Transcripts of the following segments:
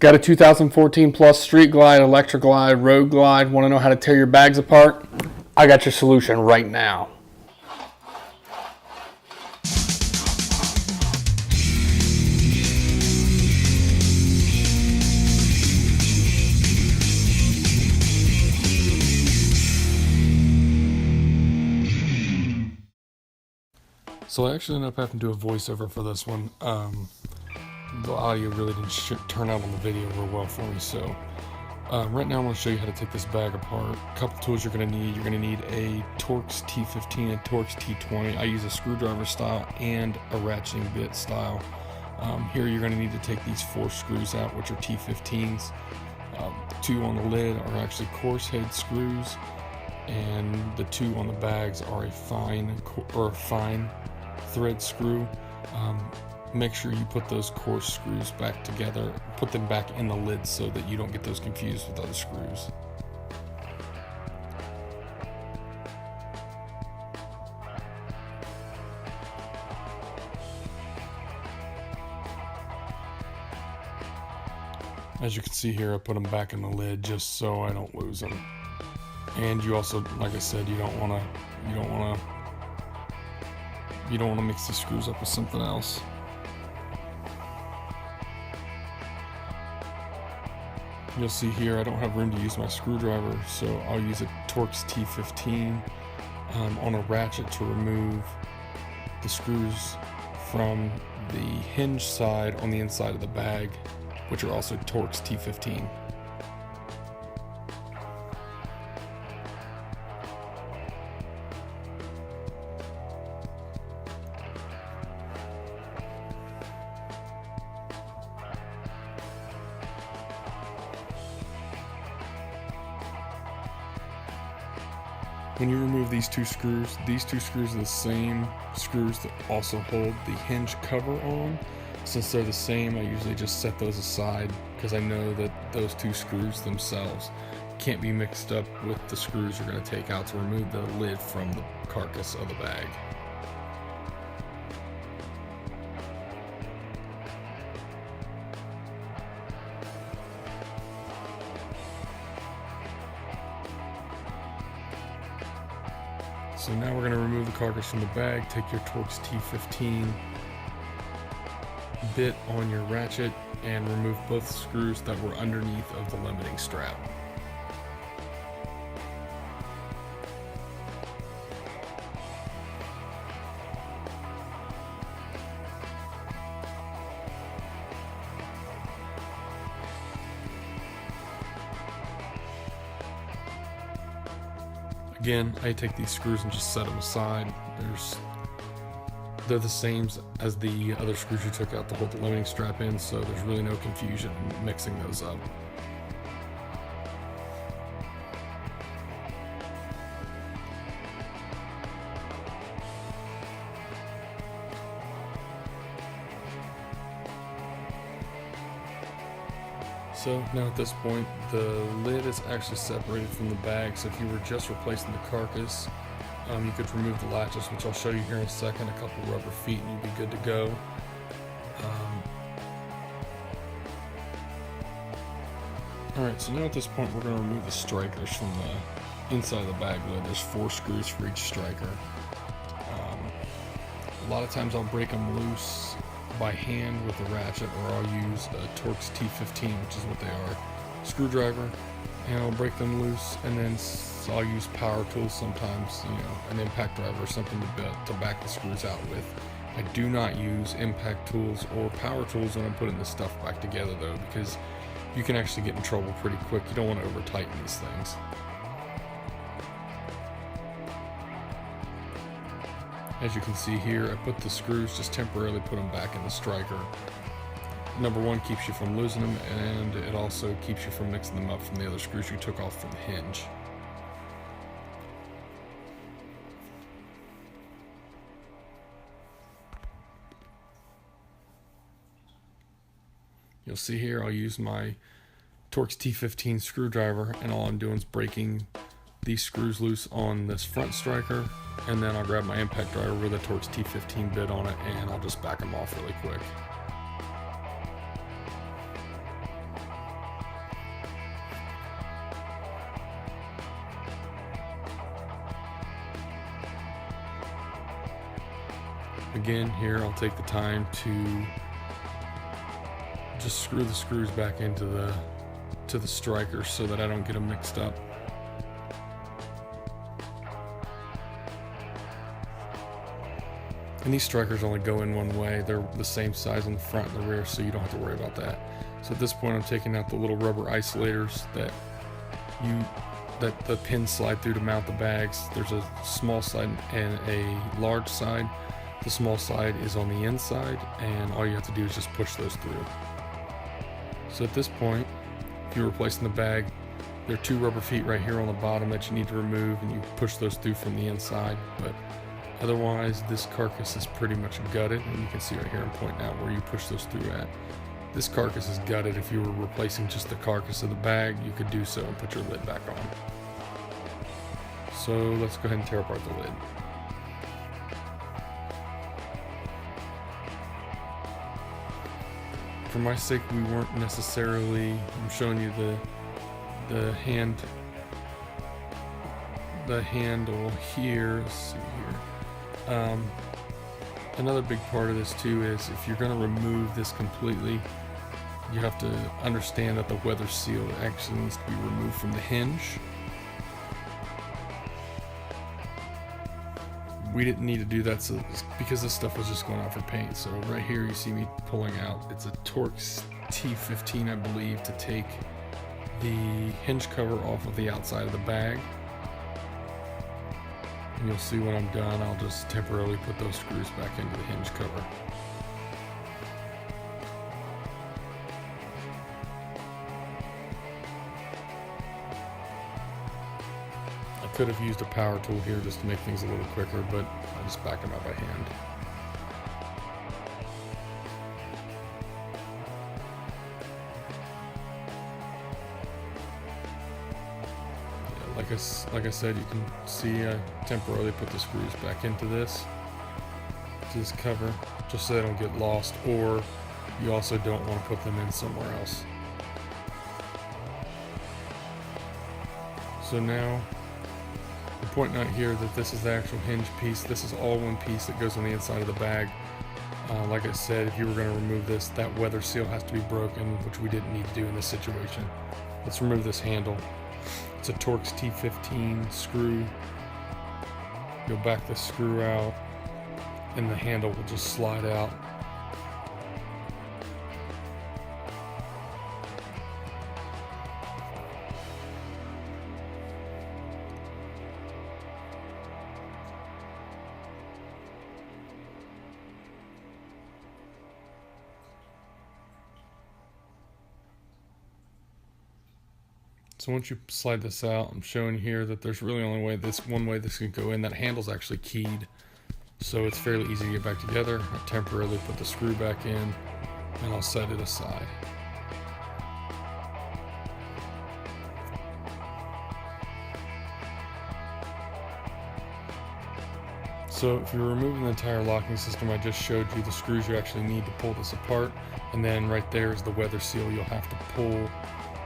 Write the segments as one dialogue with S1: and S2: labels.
S1: Got a 2014 Plus Street Glide, Electric Glide, Road Glide? Want to know how to tear your bags apart? I got your solution right now. So I actually ended up having to do a voiceover for this one. The audio really didn't turn out on the video real well for me, so right now I'm going to show you how to take this bag apart. A couple tools you're going to need. You're going to need a Torx T15 and Torx T20. I use a screwdriver style and a ratcheting bit style. Here you're going to need to take these 4 screws out, which are T15s. 2 on the lid are actually coarse head screws, and the 2 on the bags are a fine thread screw. Make sure you put those coarse screws back together, put them back in the lid so that you don't get those confused with other screws. As you can see here, I put them back in the lid just so I don't lose them. And you also, like I said, you don't want to mix these screws up with something else. You'll see here I don't have room to use my screwdriver, so I'll use a Torx T15 on a ratchet to remove the screws from the hinge side on the inside of the bag, which are also Torx T15. When you remove these two screws are the same screws that also hold the hinge cover on. Since they're the same, I usually just set those aside because I know that those 2 screws themselves can't be mixed up with the screws you're going to take out to remove the lid from the carcass of the bag. So now we're going to remove the carcass from the bag. Take your Torx T15 bit on your ratchet and remove both screws that were underneath of the limiting strap. Again, I take these screws and just set them aside. They're the same as the other screws you took out to hold the limiting strap in, so there's really no confusion in mixing those up. So now at this point, the lid is actually separated from the bag, so if you were just replacing the carcass, you could remove the latches, which I'll show you here in a second, a couple rubber feet, and you'd be good to go. Alright, so now at this point we're going to remove the strikers from the inside of the bag lid. There's 4 screws for each striker. A lot of times I'll break them loose by hand with a ratchet, or I'll use a Torx T15, which is what they are, screwdriver, and I'll break them loose, and then I'll use power tools sometimes, an impact driver or something to back the screws out with. I do not use impact tools or power tools when I'm putting this stuff back together though, because you can actually get in trouble pretty quick. You don't want to over tighten these things. As you can see here, I put the screws, just temporarily put them back in the striker. Number 1, keeps you from losing them, and it also keeps you from mixing them up from the other screws you took off from the hinge. You'll see here I'll use my Torx T15 screwdriver, and all I'm doing is breaking these screws loose on this front striker, and then I'll grab my impact driver with a Torx T15 bit on it, and I'll just back them off really quick. Again, here I'll take the time to just screw the screws back into the strikers so that I don't get them mixed up. And these strikers only go in one way. They're the same size on the front and the rear, so you don't have to worry about that. So at this point I'm taking out the little rubber isolators that the pins slide through to mount the bags. There's a small side and a large side. The small side is on the inside, and all you have to do is just push those through. So at this point, if you're replacing the bag, there are 2 rubber feet right here on the bottom that you need to remove, and you push those through from the inside. But otherwise, this carcass is pretty much gutted, and you can see right here I'm pointing out where you push those through at. This carcass is gutted. If you were replacing just the carcass of the bag, you could do so and put your lid back on. So let's go ahead and tear apart the lid. For my sake, we weren't necessarily, I'm showing you the handle here. Let's see here. Another big part of this too is if you're going to remove this completely, you have to understand that the weather seal actually needs to be removed from the hinge. We didn't need to do that because this stuff was just going out for paint. So right here you see me pulling out, it's a Torx T15 I believe, to take the hinge cover off of the outside of the bag. And you'll see when I'm done, I'll just temporarily put those screws back into the hinge cover. I could have used a power tool here just to make things a little quicker, but I just backed them out by hand. Like I said, you can see I temporarily put the screws back into this cover just so they don't get lost, or you also don't want to put them in somewhere else. So now I'm pointing out here that this is the actual hinge piece. This is all one piece that goes on the inside of the bag. Like I said, if you were going to remove this, that weather seal has to be broken, which we didn't need to do in this situation. Let's remove this handle. It's a Torx T15 screw. You'll back the screw out and the handle will just slide out. So once you slide this out, I'm showing here that there's really only one way this can go in. That handle's actually keyed, so it's fairly easy to get back together. I temporarily put the screw back in, and I'll set it aside. So if you're removing the entire locking system, I just showed you the screws you actually need to pull this apart, and then right there is the weather seal you'll have to pull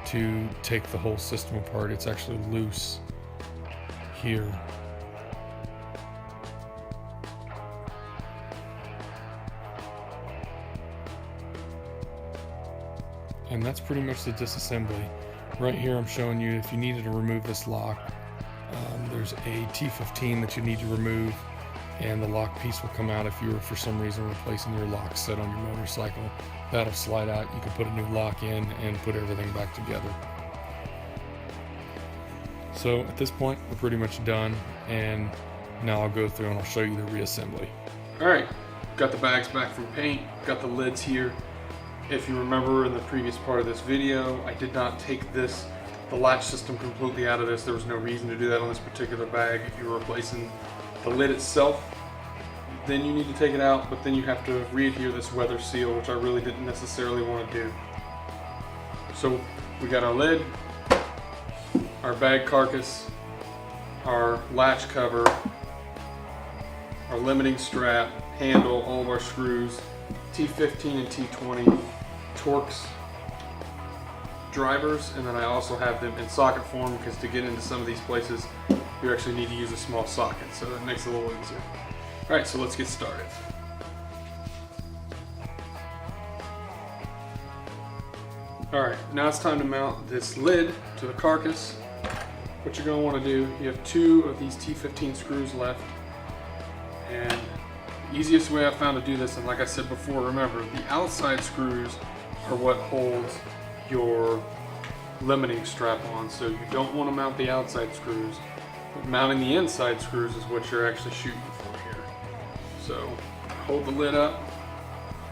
S1: to take the whole system apart. It's actually loose here. And that's pretty much the disassembly. Right here I'm showing you if you needed to remove this lock, there's a T15 that you need to remove, and the lock piece will come out if you were for some reason replacing your lock set on your motorcycle. That'll slide out. You can put a new lock in and put everything back together. So at this point we're pretty much done, and now I'll go through and I'll show you the reassembly. Alright, got the bags back from paint, got the lids here. If you remember in the previous part of this video, I did not take the latch system completely out of this. There was no reason to do that on this particular bag. If you were replacing the lid itself, then you need to take it out, but then you have to re-adhere this weather seal, which I really didn't necessarily want to do. So we got our lid, our bag carcass, our latch cover, our limiting strap, handle, all of our screws, T15 and T20 Torx drivers, and then I also have them in socket form because to get into some of these places you actually need to use a small socket, so that makes it a little easier. Alright, so let's get started. Alright, now it's time to mount this lid to the carcass. What you're going to want to do, you have 2 of these T15 screws left. And the easiest way I found to do this, and like I said before, remember, the outside screws are what holds your limiting strap on. So you don't want to mount the outside screws, but mounting the inside screws is what you're actually shooting for here. So hold the lid up.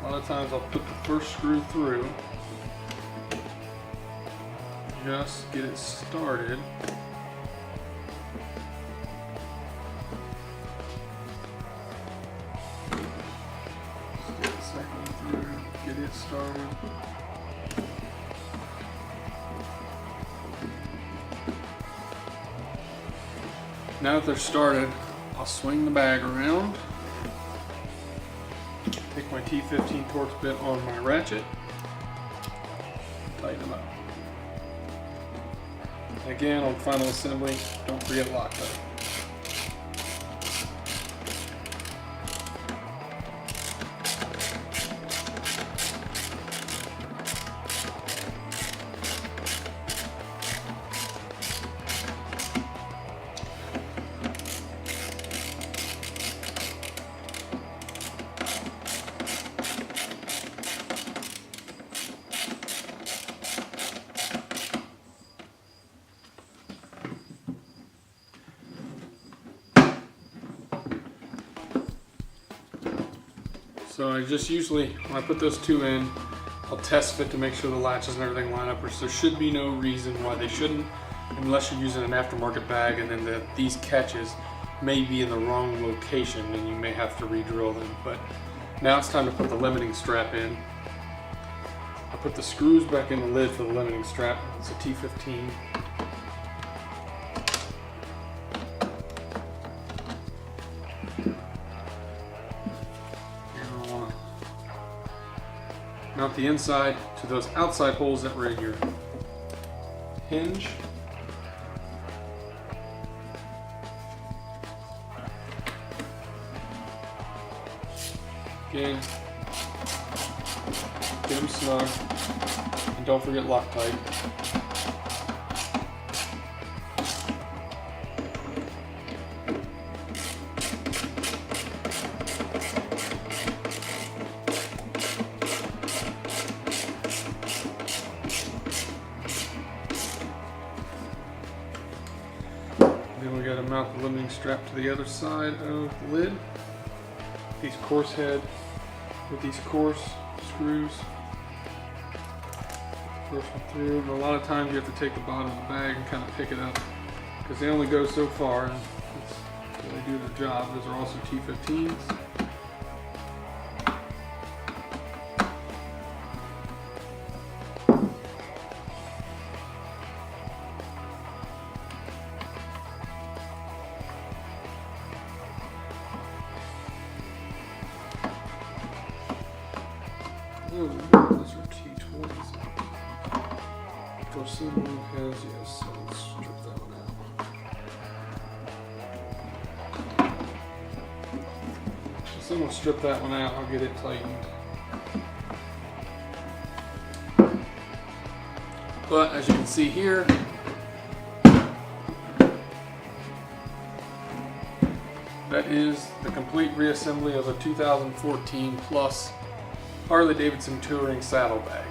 S1: A lot of times I'll put the first screw through. Just get it started. Just get the second one through, get it started. Now that they're started, I'll swing the bag around. Take my T15 Torx bit on my ratchet. Tighten them up. Again, on final assembly, don't forget Loctite. So I just usually, when I put those 2 in, I'll test fit to make sure the latches and everything line up, which there should be no reason why they shouldn't, unless you're using an aftermarket bag and then these catches may be in the wrong location and you may have to re-drill them. But now it's time to put the limiting strap in. I put the screws back in the lid for the limiting strap. It's a T15. Mount the inside to those outside holes that were in your hinge. Again, get them snug, and don't forget Loctite. Then we got to mount the limiting strap to the other side of the lid. These coarse head with these coarse screws. First one through, and a lot of times you have to take the bottom of the bag and kind of pick it up because they only go so far and they do their job. Those are also T15s. Oh, those are T20s. For someone who has, yes, so let's strip that one out. So someone strip that one out, I'll get it tightened. But as you can see here, that is the complete reassembly of a 2014 plus Harley Davidson Touring Saddlebag.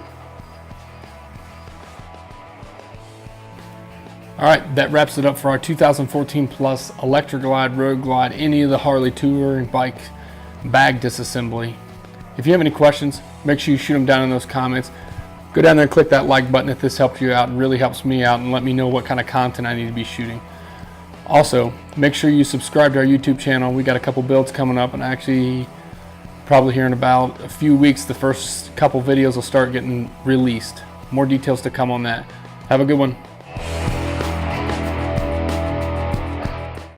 S1: Alright, that wraps it up for our 2014 plus Electra Glide, Road Glide, any of the Harley Touring bike bag disassembly. If you have any questions, make sure you shoot them down in those comments. Go down there and click that like button if this helps you out. It really helps me out, and let me know what kind of content I need to be shooting. Also, make sure you subscribe to our YouTube channel. We got a couple builds coming up, and actually probably here in about a few weeks the first couple videos will start getting released. More details to come on that. Have a good one.